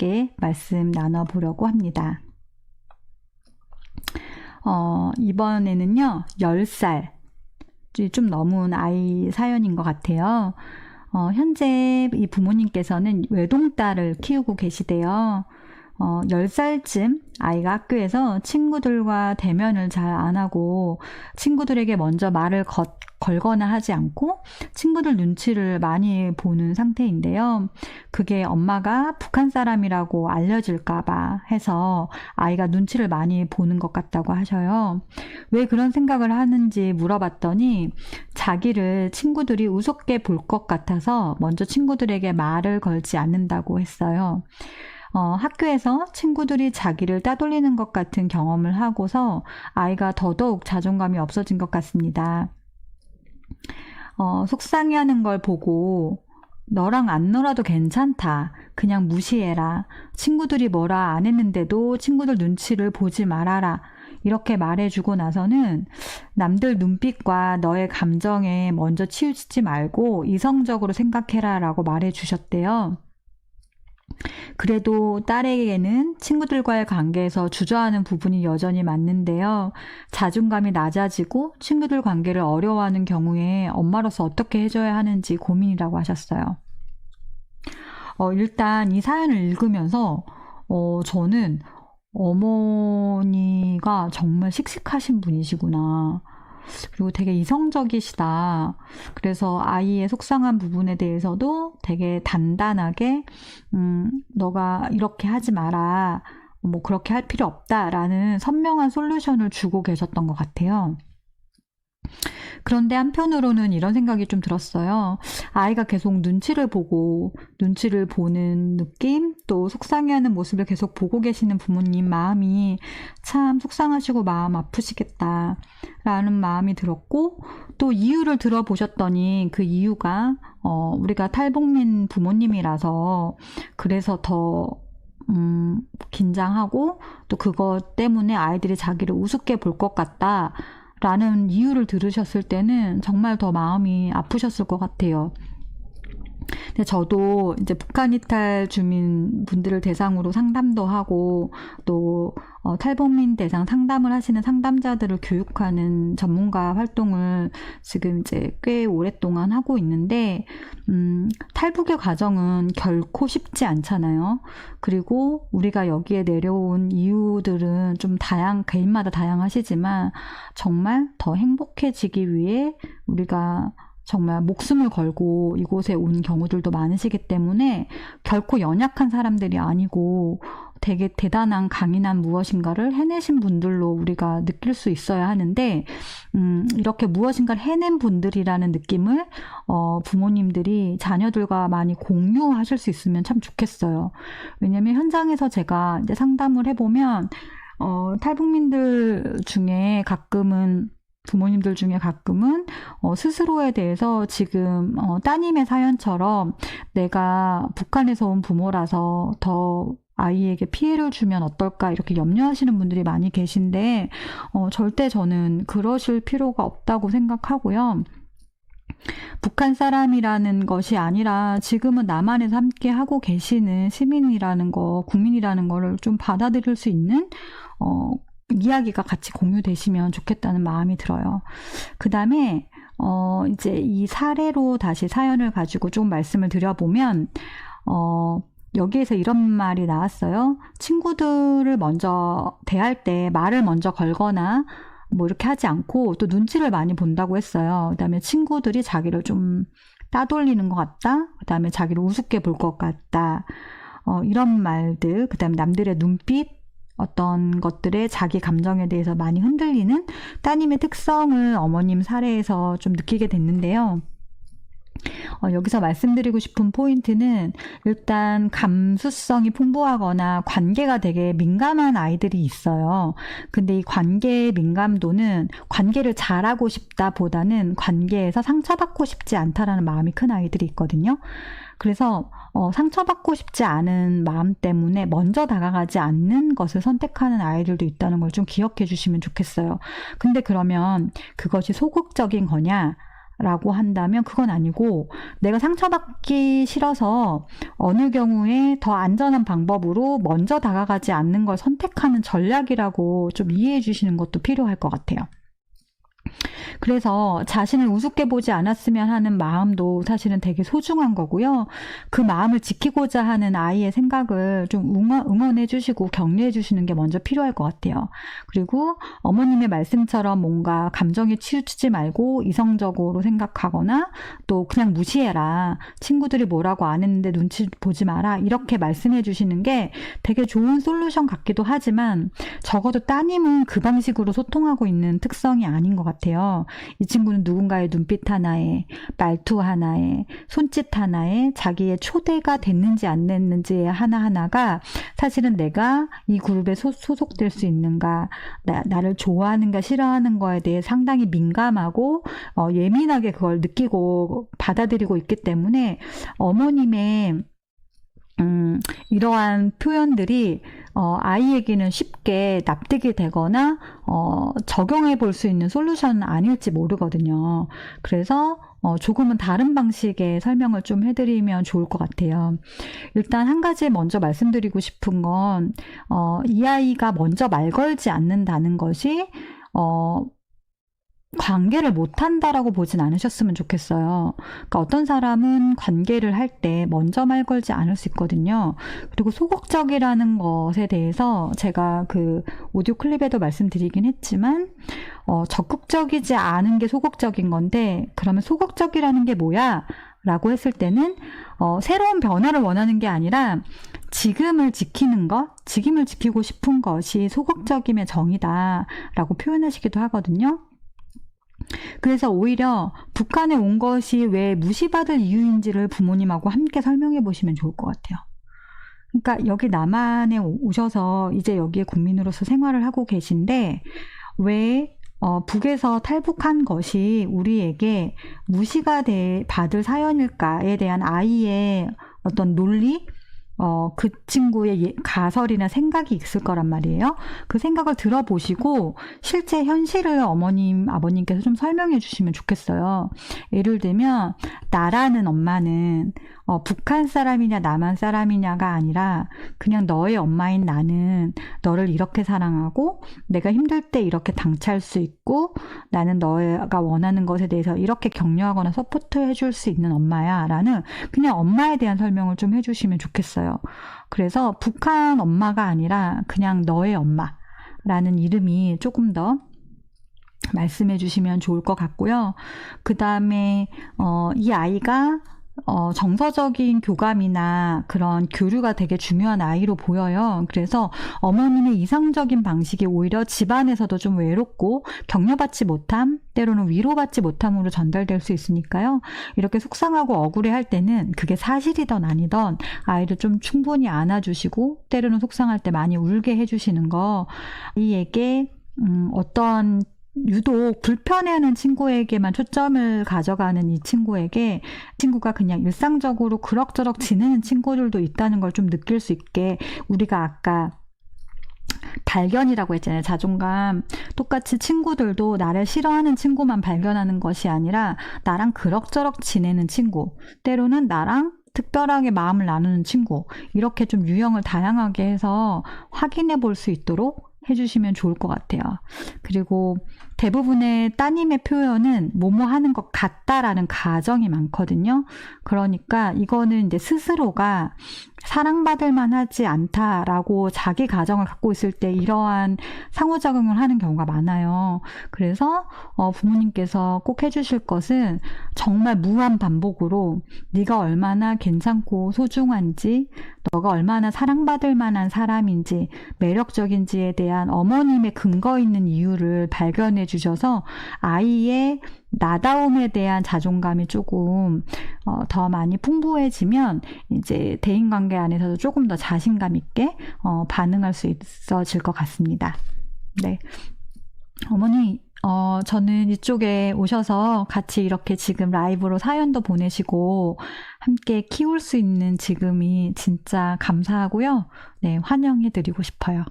함께 말씀 나눠보려고 합니다. 이번에는요, 10살. 좀 넘은 아이 사연인 것 같아요. 현재 이 부모님께서는 외동딸을 키우고 계시대요. 10살쯤 아이가 학교에서 친구들과 대면을 잘 안 하고 친구들에게 먼저 말을 걸거나 하지 않고 친구들 눈치를 많이 보는 상태인데요. 그게 엄마가 북한 사람이라고 알려질까봐 해서 아이가 눈치를 많이 보는 것 같다고 하셔요. 왜 그런 생각을 하는지 물어봤더니 자기를 친구들이 우습게 볼 것 같아서 먼저 친구들에게 말을 걸지 않는다고 했어요. 학교에서 친구들이 자기를 따돌리는 것 같은 경험을 하고서 아이가 더더욱 자존감이 없어진 것 같습니다. 속상해하는 걸 보고 너랑 안 놀아도 괜찮다. 그냥 무시해라. 친구들이 뭐라 안 했는데도 친구들 눈치를 보지 말아라. 이렇게 말해주고 나서는 남들 눈빛과 너의 감정에 먼저 치우치지 말고 이성적으로 생각해라 라고 말해주셨대요. 그래도 딸에게는 친구들과의 관계에서 주저하는 부분이 여전히 많는데요. 자존감이 낮아지고 친구들 관계를 어려워하는 경우에 엄마로서 어떻게 해줘야 하는지 고민이라고 하셨어요. 일단 이 사연을 읽으면서 저는 어머니가 정말 씩씩하신 분이시구나. 그리고 되게 이성적이시다. 그래서 아이의 속상한 부분에 대해서도 되게 단단하게 너가 이렇게 하지 마라. 뭐 그렇게 할 필요 없다라는 선명한 솔루션을 주고 계셨던 것 같아요. 그런데 한편으로는 이런 생각이 좀 들었어요. 아이가 계속 눈치를 보는 느낌, 또 속상해하는 모습을 계속 보고 계시는 부모님 마음이 참 속상하시고 마음 아프시겠다 라는 마음이 들었고, 또 이유를 들어보셨더니 그 이유가 우리가 탈북민 부모님이라서 그래서 더 긴장하고 또 그것 때문에 아이들이 자기를 우습게 볼 것 같다 라는 이유를 들으셨을 때는 정말 더 마음이 아프셨을 것 같아요. 근데 저도 이제 북한 이탈 주민분들을 대상으로 상담도 하고 또 탈북민 대상 상담을 하시는 상담자들을 교육하는 전문가 활동을 지금 이제 꽤 오랫동안 하고 있는데 탈북의 과정은 결코 쉽지 않잖아요. 그리고 우리가 여기에 내려온 이유들은 좀 개인마다 다양하시지만 정말 더 행복해지기 위해 우리가 정말 목숨을 걸고 이곳에 온 경우들도 많으시기 때문에 결코 연약한 사람들이 아니고 되게 대단한 강인한 무엇인가를 해내신 분들로 우리가 느낄 수 있어야 하는데 이렇게 무엇인가를 해낸 분들이라는 느낌을 부모님들이 자녀들과 많이 공유하실 수 있으면 참 좋겠어요. 왜냐하면 현장에서 제가 이제 상담을 해보면 탈북민들 중에 부모님들 중에 가끔은 스스로에 대해서 지금 따님의 사연처럼 내가 북한에서 온 부모라서 더 아이에게 피해를 주면 어떨까 이렇게 염려하시는 분들이 많이 계신데 절대 저는 그러실 필요가 없다고 생각하고요. 북한 사람이라는 것이 아니라 지금은 남한에서 함께 하고 계시는 시민이라는 거, 국민이라는 거를 좀 받아들일 수 있는 이야기가 같이 공유되시면 좋겠다는 마음이 들어요. 그 다음에 이제 이 사례로 다시 사연을 가지고 좀 말씀을 드려보면 여기에서 이런 말이 나왔어요. 친구들을 먼저 대할 때 말을 먼저 걸거나 뭐 이렇게 하지 않고 또 눈치를 많이 본다고 했어요. 그 다음에 친구들이 자기를 좀 따돌리는 것 같다. 그 다음에 자기를 우습게 볼 것 같다. 이런 말들. 그 다음에 남들의 눈빛. 어떤 것들에 자기 감정에 대해서 많이 흔들리는 따님의 특성을 어머님 사례에서 좀 느끼게 됐는데요. 여기서 말씀드리고 싶은 포인트는 일단 감수성이 풍부하거나 관계가 되게 민감한 아이들이 있어요. 근데 이 관계의 민감도는 관계를 잘하고 싶다 보다는 관계에서 상처받고 싶지 않다라는 마음이 큰 아이들이 있거든요. 그래서 상처받고 싶지 않은 마음 때문에 먼저 다가가지 않는 것을 선택하는 아이들도 있다는 걸 좀 기억해 주시면 좋겠어요. 근데 그러면 그것이 소극적인 거냐? 라고 한다면 그건 아니고 내가 상처받기 싫어서 어느 경우에 더 안전한 방법으로 먼저 다가가지 않는 걸 선택하는 전략이라고 좀 이해해 주시는 것도 필요할 것 같아요. 그래서 자신을 우습게 보지 않았으면 하는 마음도 사실은 되게 소중한 거고요. 그 마음을 지키고자 하는 아이의 생각을 좀 응원해 주시고 격려해 주시는 게 먼저 필요할 것 같아요. 그리고 어머님의 말씀처럼 뭔가 감정에 치우치지 말고 이성적으로 생각하거나 또 그냥 무시해라. 친구들이 뭐라고 안 했는데 눈치 보지 마라. 이렇게 말씀해 주시는 게 되게 좋은 솔루션 같기도 하지만 적어도 따님은 그 방식으로 소통하고 있는 특성이 아닌 것 같아요. 이 친구는 누군가의 눈빛 하나에, 말투 하나에, 손짓 하나에 자기의 초대가 됐는지 안 됐는지 하나하나가 사실은 내가 이 그룹에 소속될 수 있는가, 나를 좋아하는가 싫어하는 거에 대해 상당히 민감하고 예민하게 그걸 느끼고 받아들이고 있기 때문에 어머님의 이러한 표현들이 아이에게는 쉽게 납득이 되거나 적용해 볼 수 있는 솔루션은 아닐지 모르거든요. 그래서 조금은 다른 방식의 설명을 좀 해드리면 좋을 것 같아요. 일단 한 가지 먼저 말씀드리고 싶은 건 이 아이가 먼저 말 걸지 않는다는 것이 관계를 못한다라고 보진 않으셨으면 좋겠어요. 그러니까 어떤 사람은 관계를 할 때 먼저 말 걸지 않을 수 있거든요. 그리고 소극적이라는 것에 대해서 제가 그 오디오 클립에도 말씀드리긴 했지만 적극적이지 않은 게 소극적인 건데 그러면 소극적이라는 게 뭐야? 라고 했을 때는 새로운 변화를 원하는 게 아니라 지금을 지키는 것, 지금을 지키고 싶은 것이 소극적임의 정의다 라고 표현하시기도 하거든요. 그래서 오히려 북한에 온 것이 왜 무시받을 이유인지를 부모님하고 함께 설명해 보시면 좋을 것 같아요. 그러니까 여기 남한에 오셔서 이제 여기에 국민으로서 생활을 하고 계신데 왜 북에서 탈북한 것이 우리에게 무시가 받을 사연일까에 대한 아이의 어떤 논리? 그 친구의 가설이나 생각이 있을 거란 말이에요. 그 생각을 들어보시고 실제 현실을 어머님, 아버님께서 좀 설명해 주시면 좋겠어요. 예를 들면 나라는 엄마는 북한 사람이냐 남한 사람이냐가 아니라 그냥 너의 엄마인 나는 너를 이렇게 사랑하고 내가 힘들 때 이렇게 당차할 수 있고 나는 너가 원하는 것에 대해서 이렇게 격려하거나 서포트해 줄 수 있는 엄마야 라는 그냥 엄마에 대한 설명을 좀 해주시면 좋겠어요. 그래서 북한 엄마가 아니라 그냥 너의 엄마라는 이름이 조금 더 말씀해 주시면 좋을 것 같고요. 그 다음에 이 아이가 정서적인 교감이나 그런 교류가 되게 중요한 아이로 보여요. 그래서 어머님의 이상적인 방식이 오히려 집안에서도 좀 외롭고 격려받지 못함, 때로는 위로받지 못함으로 전달될 수 있으니까요. 이렇게 속상하고 억울해할 때는 그게 사실이든 아니든 아이를 좀 충분히 안아주시고 때로는 속상할 때 많이 울게 해주시는 거 아이에게 어떤 유독 불편해하는 친구에게만 초점을 가져가는 이 친구에게 친구가 그냥 일상적으로 그럭저럭 지내는 친구들도 있다는 걸 좀 느낄 수 있게 우리가 아까 발견이라고 했잖아요. 자존감. 똑같이 친구들도 나를 싫어하는 친구만 발견하는 것이 아니라 나랑 그럭저럭 지내는 친구, 때로는 나랑 특별하게 마음을 나누는 친구, 이렇게 좀 유형을 다양하게 해서 확인해 볼 수 있도록 해주시면 좋을 것 같아요. 그리고 대부분의 따님의 표현은 뭐뭐 하는 것 같다라는 가정이 많거든요. 그러니까 이거는 이제 스스로가 사랑받을 만하지 않다라고 자기 가정을 갖고 있을 때 이러한 상호작용을 하는 경우가 많아요. 그래서 부모님께서 꼭 해주실 것은 정말 무한 반복으로 네가 얼마나 괜찮고 소중한지, 너가 얼마나 사랑받을 만한 사람인지, 매력적인지에 대한 어머님의 근거 있는 이유를 발견해 주셔서 아이의 나다움에 대한 자존감이 조금 더 많이 풍부해지면 이제 대인관계 안에서도 조금 더 자신감 있게 반응할 수 있어질 것 같습니다. 네, 어머니 저는 이쪽에 오셔서 같이 이렇게 지금 라이브로 사연도 보내시고 함께 키울 수 있는 지금이 진짜 감사하고요. 네, 환영해드리고 싶어요.